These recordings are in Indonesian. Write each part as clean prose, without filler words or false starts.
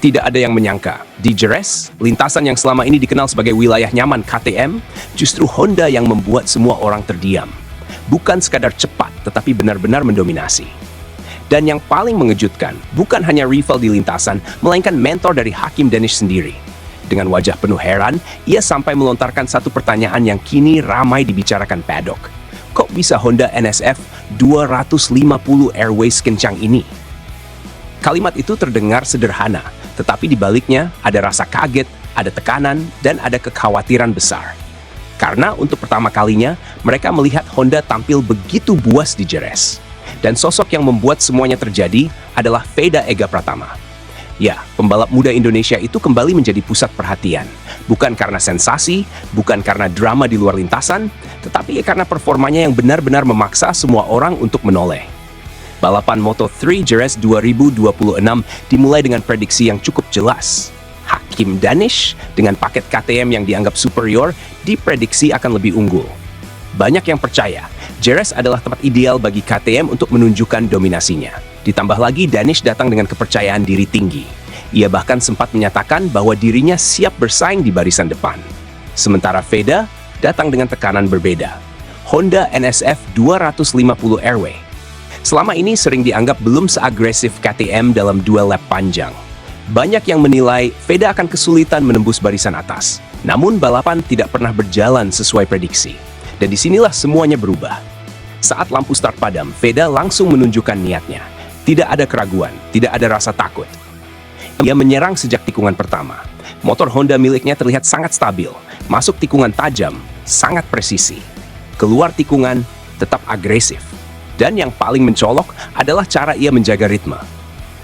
Tidak ada yang menyangka, di Jerez, lintasan yang selama ini dikenal sebagai wilayah nyaman KTM, justru Honda yang membuat semua orang terdiam. Bukan sekadar cepat, tetapi benar-benar mendominasi. Dan yang paling mengejutkan, bukan hanya rival di lintasan, melainkan mentor dari Hakim Danish sendiri. Dengan wajah penuh heran, ia sampai melontarkan satu pertanyaan yang kini ramai dibicarakan paddock. Kok bisa Honda NSF 250 Airways kencang ini? Kalimat itu terdengar sederhana, tetapi di baliknya ada rasa kaget, ada tekanan, dan ada kekhawatiran besar. Karena untuk pertama kalinya, mereka melihat Honda tampil begitu buas di Jerez. Dan sosok yang membuat semuanya terjadi adalah Veda Ega Pratama. Ya, pembalap muda Indonesia itu kembali menjadi pusat perhatian. Bukan karena sensasi, bukan karena drama di luar lintasan, tetapi karena performanya yang benar-benar memaksa semua orang untuk menoleh. Balapan Moto3 Jerez 2026 dimulai dengan prediksi yang cukup jelas. Hakim Danish dengan paket KTM yang dianggap superior diprediksi akan lebih unggul. Banyak yang percaya Jerez adalah tempat ideal bagi KTM untuk menunjukkan dominasinya. Ditambah lagi Danish datang dengan kepercayaan diri tinggi. Ia bahkan sempat menyatakan bahwa dirinya siap bersaing di barisan depan. Sementara Veda datang dengan tekanan berbeda. Honda NSF 250 Airway selama ini sering dianggap belum seagresif KTM dalam duel lap panjang. Banyak yang menilai Veda akan kesulitan menembus barisan atas. Namun balapan tidak pernah berjalan sesuai prediksi. Dan disinilah semuanya berubah. Saat lampu start padam, Veda langsung menunjukkan niatnya. Tidak ada keraguan, tidak ada rasa takut. Ia menyerang sejak tikungan pertama. Motor Honda miliknya terlihat sangat stabil. Masuk tikungan tajam, sangat presisi. Keluar tikungan, tetap agresif. Dan yang paling mencolok adalah cara ia menjaga ritme.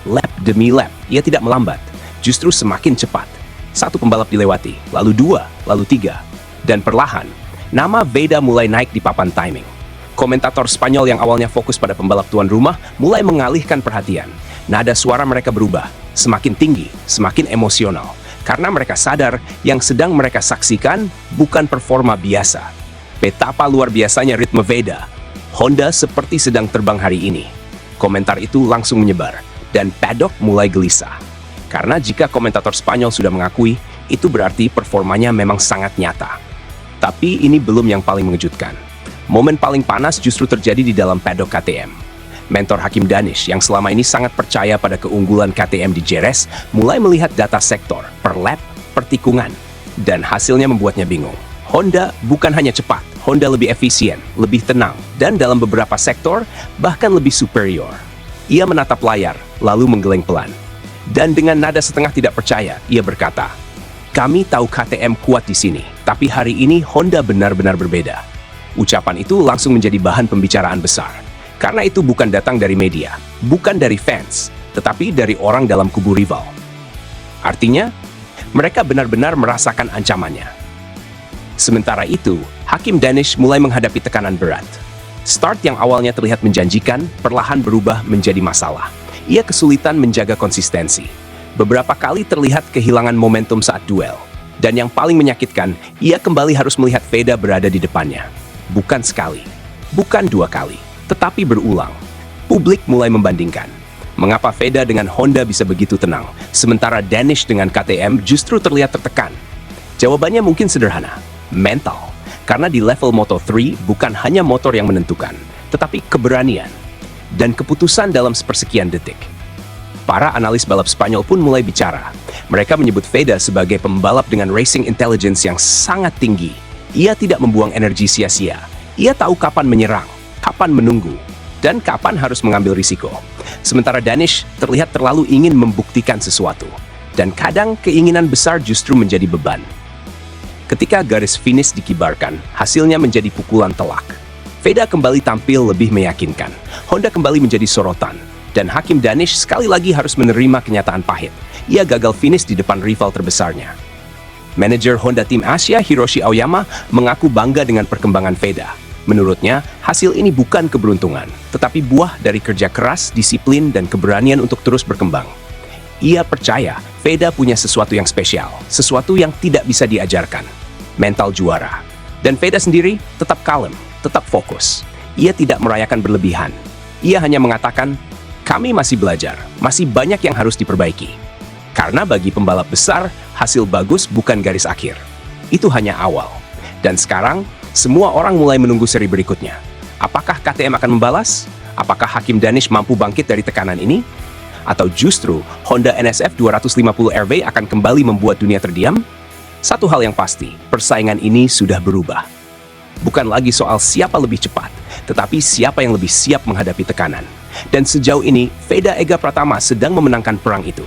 Lap demi lap, ia tidak melambat. Justru semakin cepat. Satu pembalap dilewati, lalu dua, lalu tiga. Dan perlahan, nama Veda mulai naik di papan timing. Komentator Spanyol yang awalnya fokus pada pembalap tuan rumah mulai mengalihkan perhatian. Nada suara mereka berubah, semakin tinggi, semakin emosional. Karena mereka sadar yang sedang mereka saksikan bukan performa biasa. Betapa luar biasanya ritme Veda. Honda seperti sedang terbang hari ini. Komentar itu langsung menyebar, dan paddock mulai gelisah. Karena jika komentator Spanyol sudah mengakui, itu berarti performanya memang sangat nyata. Tapi ini belum yang paling mengejutkan. Momen paling panas justru terjadi di dalam paddock KTM. Mentor Hakim Danish yang selama ini sangat percaya pada keunggulan KTM di Jerez mulai melihat data sektor, per lap, per tikungan. Dan hasilnya membuatnya bingung. Honda bukan hanya cepat, Honda lebih efisien, lebih tenang, dan dalam beberapa sektor bahkan lebih superior. Ia menatap layar, lalu menggeleng pelan. Dan dengan nada setengah tidak percaya, ia berkata, "Kami tahu KTM kuat di sini, tapi hari ini Honda benar-benar berbeda." Ucapan itu langsung menjadi bahan pembicaraan besar. Karena itu bukan datang dari media, bukan dari fans, tetapi dari orang dalam kubu rival. Artinya, mereka benar-benar merasakan ancamannya. Sementara itu, Hakim Danish mulai menghadapi tekanan berat. Start yang awalnya terlihat menjanjikan, perlahan berubah menjadi masalah. Ia kesulitan menjaga konsistensi. Beberapa kali terlihat kehilangan momentum saat duel. Dan yang paling menyakitkan, ia kembali harus melihat Veda berada di depannya. Bukan sekali, bukan dua kali, tetapi berulang. Publik mulai membandingkan. Mengapa Veda dengan Honda bisa begitu tenang, sementara Danish dengan KTM justru terlihat tertekan? Jawabannya mungkin sederhana. Mental. Karena di level Moto3 bukan hanya motor yang menentukan, tetapi keberanian dan keputusan dalam sepersekian detik. Para analis balap Spanyol pun mulai bicara. Mereka menyebut Veda sebagai pembalap dengan racing intelligence yang sangat tinggi. Ia tidak membuang energi sia-sia. Ia tahu kapan menyerang, kapan menunggu, dan kapan harus mengambil risiko. Sementara Danish terlihat terlalu ingin membuktikan sesuatu. Dan kadang keinginan besar justru menjadi beban. Ketika garis finish dikibarkan, hasilnya menjadi pukulan telak. Veda kembali tampil lebih meyakinkan. Honda kembali menjadi sorotan. Dan Hakim Danish sekali lagi harus menerima kenyataan pahit. Ia gagal finish di depan rival terbesarnya. Manajer Honda Tim Asia, Hiroshi Aoyama, mengaku bangga dengan perkembangan Veda. Menurutnya, hasil ini bukan keberuntungan, tetapi buah dari kerja keras, disiplin, dan keberanian untuk terus berkembang. Ia percaya Veda punya sesuatu yang spesial, sesuatu yang tidak bisa diajarkan. Mental juara. Dan Veda sendiri tetap kalem, tetap fokus. Ia tidak merayakan berlebihan. Ia hanya mengatakan, kami masih belajar, masih banyak yang harus diperbaiki. Karena bagi pembalap besar, hasil bagus bukan garis akhir. Itu hanya awal. Dan sekarang, semua orang mulai menunggu seri berikutnya. Apakah KTM akan membalas? Apakah Hakim Danish mampu bangkit dari tekanan ini? Atau justru Honda NSF 250 RV akan kembali membuat dunia terdiam? Satu hal yang pasti, persaingan ini sudah berubah. Bukan lagi soal siapa lebih cepat, tetapi siapa yang lebih siap menghadapi tekanan. Dan sejauh ini, Veda Ega Pratama sedang memenangkan perang itu.